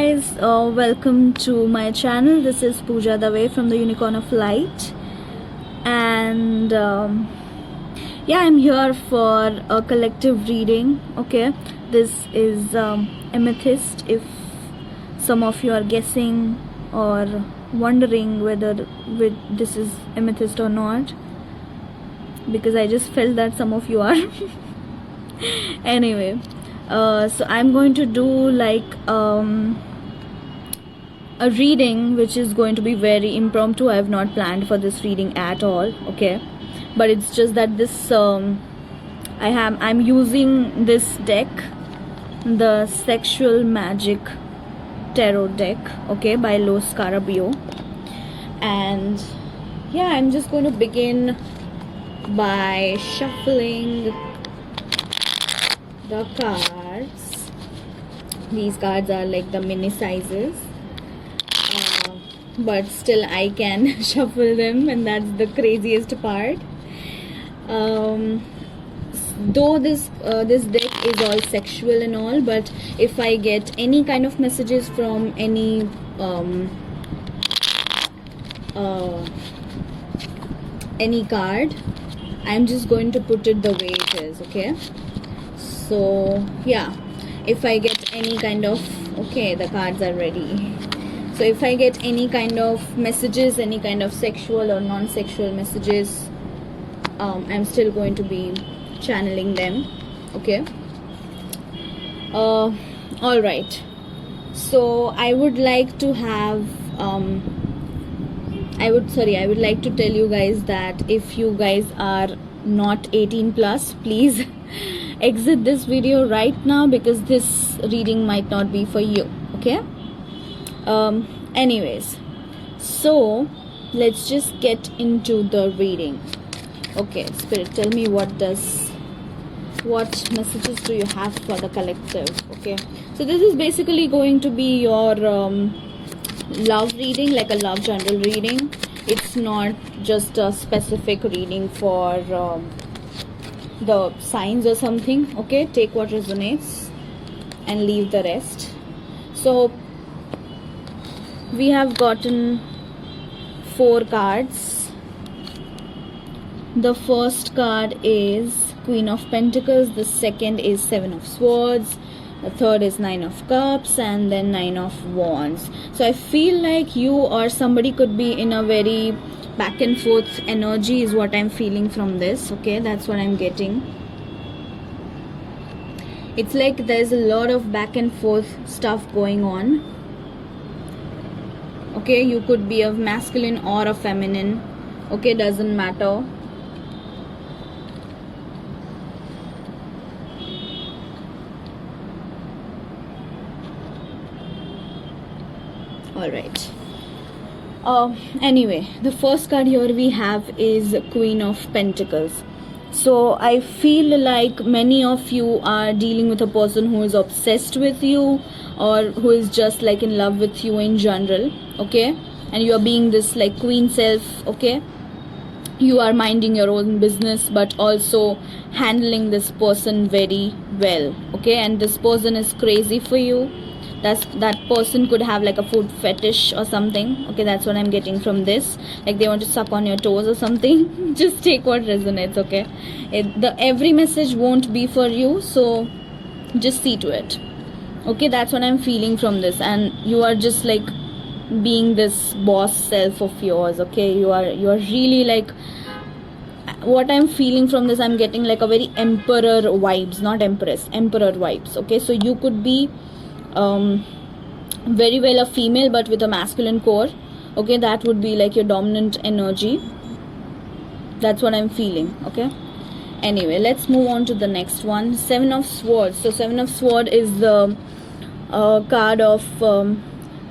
guys, welcome to my channel. This is Pooja Dave from the Unicorn of Light, and yeah, I'm here for a collective reading. Okay, this is amethyst. If some of you are guessing or wondering whether this is amethyst or not, because I just felt that some of you are. Anyway, so I'm going to do like a reading which is going to be very impromptu. I have not planned for this reading at all, okay, but it's just that this I'm using this deck, the Sexual Magic Tarot deck, okay, by Los Carabio. And yeah, I'm just going to begin by shuffling the cards. These cards are like the mini sizes, but still I can shuffle them, and that's the craziest part. Though this deck is all sexual and all, but if I get any kind of messages from any card, I'm just going to put it the way it is, okay? So yeah, if I get any kind of, okay, the cards are ready. So if I get any kind of messages, any kind of sexual or non-sexual messages, I'm still going to be channeling them, okay? All right, so I would like to have I would like to tell you guys that if you guys are not 18 plus, please exit this video right now, because this reading might not be for you, okay? Anyways, so let's just get into the reading. Okay, Spirit, tell me what messages do you have for the collective? Okay, so this is basically going to be your love reading, like a love general reading. It's not just a specific reading for the signs or something, okay? Take what resonates and leave the rest. So we have gotten 4 cards. The first card is Queen of Pentacles, the second is 7 of Swords, the third is 9 of Cups, and then 9 of Wands. So I feel like you or somebody could be in a very back and forth energy is what I'm feeling from this, okay? That's what I'm getting. It's like there's a lot of back and forth stuff going on, okay? You could be a masculine or a feminine, okay? Doesn't matter. All right. Anyway, the first card here we have is Queen of Pentacles. So I feel like many of you are dealing with a person who is obsessed with you, or who is just like in love with you in general, okay? And you are being this like queen self, okay? You are minding your own business, but also handling this person very well, okay? And this person is crazy for you. That person could have like a food fetish or something, okay? That's what I'm getting from this, like they want to suck on your toes or something. Just take what resonates, okay? Every message won't be for you, so just see to it, okay? That's what I'm feeling from this. And you are just like being this boss self of yours, okay? You are really like, what I'm feeling from this, I'm getting like a very emperor vibes, not empress, emperor vibes, okay? So you could be very well a female but with a masculine core, okay? That would be like your dominant energy. That's what I'm feeling, okay? Anyway, let's move on to the next one. 7 of Swords. So 7 of Swords is the card of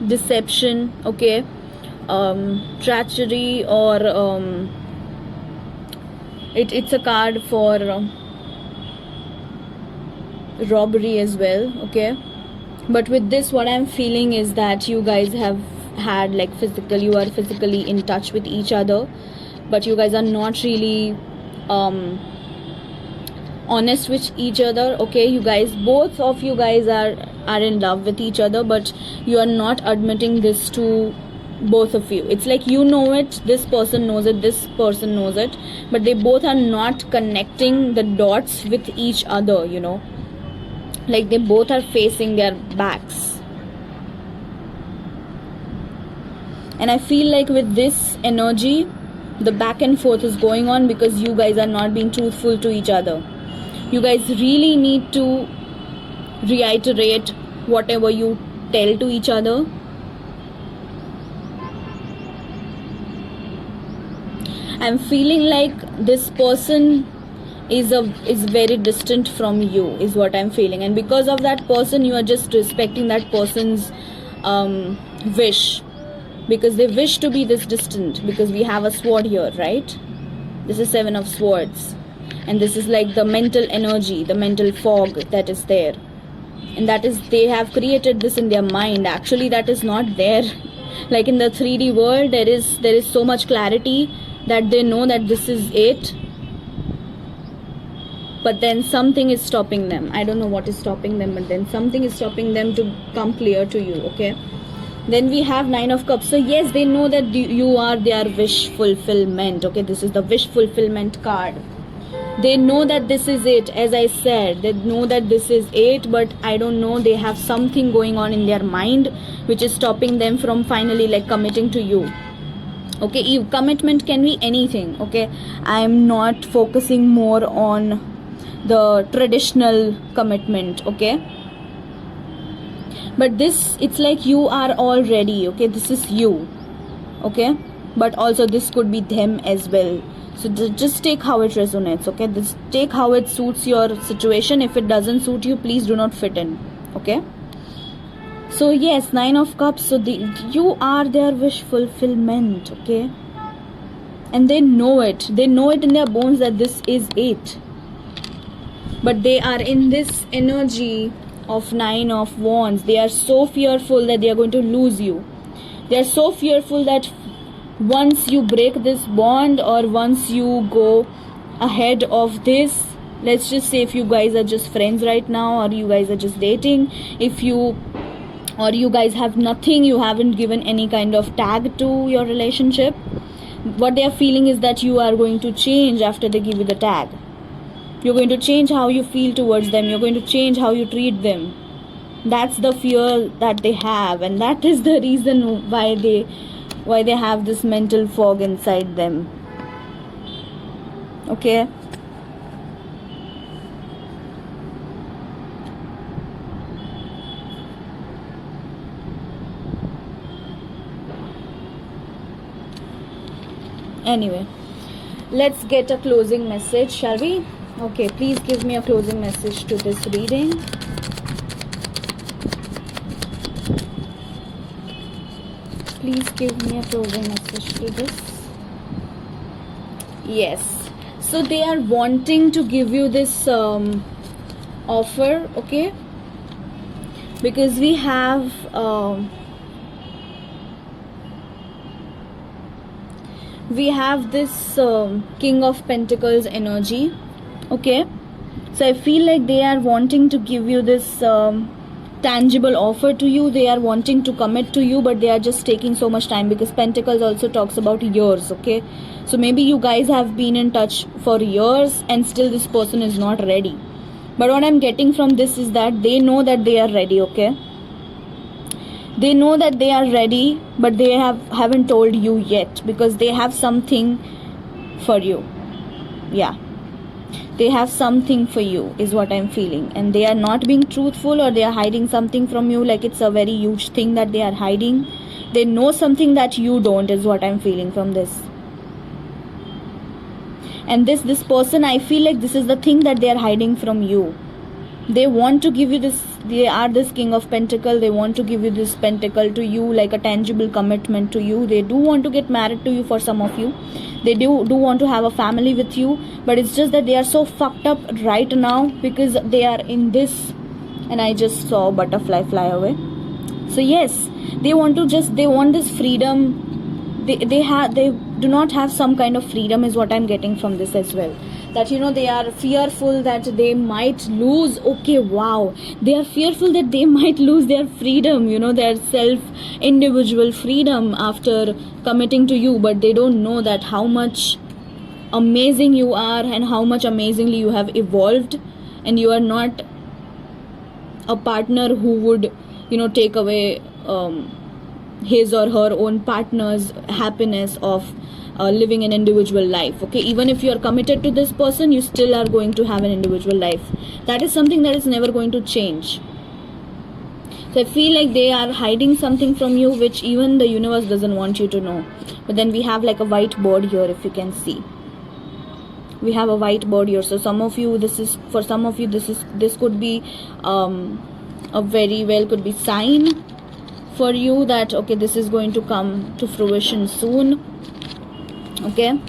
deception, okay? Treachery, or it's a card for robbery as well, okay? But with this, what I'm feeling is that you guys have had like you are physically in touch with each other, but you guys are not really honest with each other. Okay, you guys, both of you guys are in love with each other, but you are not admitting this to both of you. It's like you know it, this person knows it, this person knows it, but they both are not connecting the dots with each other, you know, like they both are facing their backs. And I feel like with this energy, the back and forth is going on because you guys are not being truthful to each other. You guys really need to reiterate whatever you tell to each other. I'm feeling like this person is very distant from you, is what I'm feeling, and because of that person, you are just respecting that person's wish, because they wish to be this distant, because we have a sword here, right? This is 7 of Swords, and this is like the mental energy, the mental fog that is there, and that is, they have created this in their mind. Actually, that is not there. Like in the 3D world, there is so much clarity that they know that this is it, but then something is stopping them. I don't know what is stopping them, but then something is stopping them to come clear to you. Okay, then we have 9 of Cups. So yes, they know that you are their wish fulfillment. Okay, this is the wish fulfillment card. They know that this is it. As I said, they know that this is it, but I don't know, they have something going on in their mind which is stopping them from finally like committing to you. Okay, commitment can be anything. Okay, I'm not focusing more on the traditional commitment. Okay, but this, it's like you are all ready. Okay, this is you. Okay, but also this could be them as well. So just take how it resonates. Okay, just take how it suits your situation. If it doesn't suit you, please do not fit in. Okay, so yes, 9 of Cups. So you are their wish fulfillment. Okay, and they know it. They know it in their bones that this is it. But they are in this energy of 9 of Wands. They are so fearful that they are going to lose you. They are so fearful that once you break this bond, or once you go ahead of this, let's just say if you guys are just friends right now, or you guys are just dating, or you guys have nothing, you haven't given any kind of tag to your relationship, what they are feeling is that you are going to change after they give you the tag. You're going to change how you feel towards them. You're going to change how you treat them. That's the fear that they have, and that is the reason why they have this mental fog inside them. Okay, anyway, let's get a closing message, shall we? Okay, please give me a closing message to this reading. Please give me a closing message to this. Yes, so they are wanting to give you this offer. Okay, because we have this King of Pentacles energy. Okay, so I feel like they are wanting to give you this tangible offer to you. They are wanting to commit to you, but they are just taking so much time, because Pentacles also talks about years. Okay, so maybe you guys have been in touch for years and still this person is not ready. But what I'm getting from this is that they know that they are ready. Okay, they know that they are ready, but they haven't told you yet, because they have something for you. Yeah, they have something for you, is what I'm feeling, and they are not being truthful, or they are hiding something from you. Like it's a very huge thing that they are hiding. They know something that you don't, is what I'm feeling from this. And this person, I feel like this is the thing that they are hiding from you. They want to give you this. They are this King of Pentacle. They want to give you this pentacle to you, like a tangible commitment to you. They do want to get married to you. For some of you, they do want to have a family with you, but it's just that they are so fucked up right now, because they are in this, and I just saw a butterfly fly away. So yes, they want this freedom. They do not have some kind of freedom, is what I'm getting from this as well. that they are fearful that they might lose. Okay, wow, they are fearful that they might lose their freedom, their self individual freedom after committing to you, but they don't know that how much amazing you are and how much amazingly you have evolved, and you are not a partner who would take away his or her own partner's happiness of living an individual life. Okay, even if you are committed to this person, you still are going to have an individual life. That is something that is never going to change. So I feel like they are hiding something from you which even the universe doesn't want you to know. But then we have like a whiteboard here, if you can see. We have a whiteboard here. So some of you, this could be a very well could be sign for you that okay, this is going to come to fruition soon. Okay,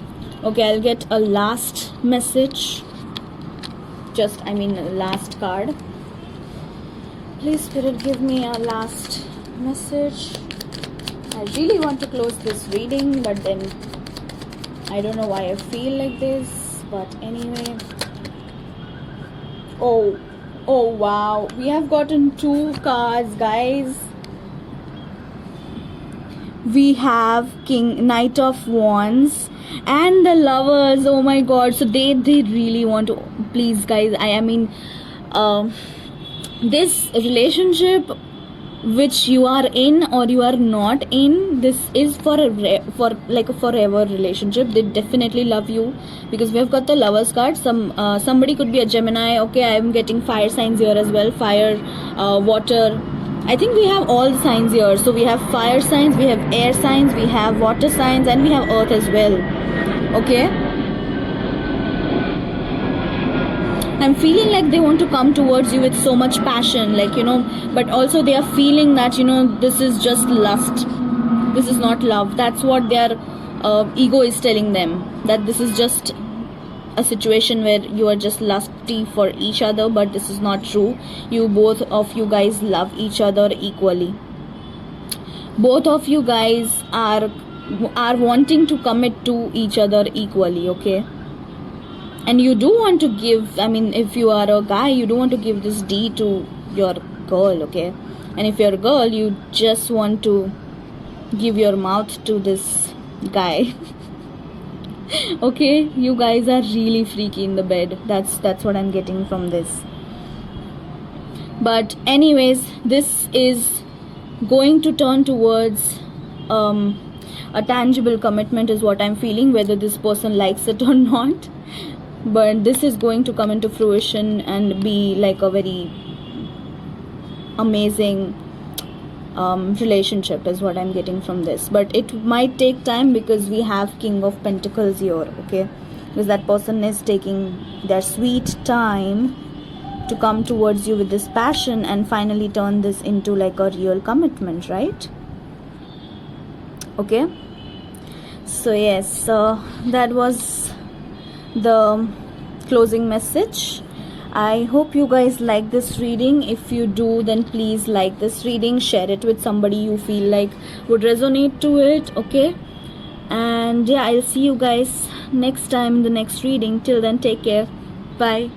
I'll get a last message. Last card. Please, Spirit, give me a last message. I really want to close this reading, but then I don't know why I feel like this. But anyway. Oh wow. We have gotten 2 cards, guys. We have Knight of Wands and the Lovers. Oh my god. So they really want to, please guys, this relationship which you are in or you are not in, this is for like a forever relationship. They definitely love you, because we have got the Lovers card. Somebody could be a Gemini. Okay, I am getting fire signs here as well. Fire, water. I think we have all the signs here. So we have fire signs, we have air signs, we have water signs, and we have earth as well. Okay, I'm feeling like they want to come towards you with so much passion, but also they are feeling that this is just lust, this is not love. That's what their ego is telling them, that this is just a situation where you are just lusty for each other, but this is not true. Both of you guys love each other equally. Both of you guys are wanting to commit to each other equally. Okay, and you do want to give, if you are a guy, you do want to give this D to your girl. Okay, and if you're a girl, you just want to give your mouth to this guy. Okay, you guys are really freaky in the bed. That's what I'm getting from this. But anyways, this is going to turn towards a tangible commitment is what I'm feeling, whether this person likes it or not. But this is going to come into fruition and be like a very amazing relationship is what I'm getting from this. But it might take time, because we have King of Pentacles here. Okay, because that person is taking their sweet time to come towards you with this passion and finally turn this into like a real commitment, right? Okay, so yes, that was the closing message. I hope you guys like this reading. If you do, then please like this reading, share it with somebody you feel like would resonate to it. Okay, and yeah, I'll see you guys next time in the next reading. Till then, take care. Bye.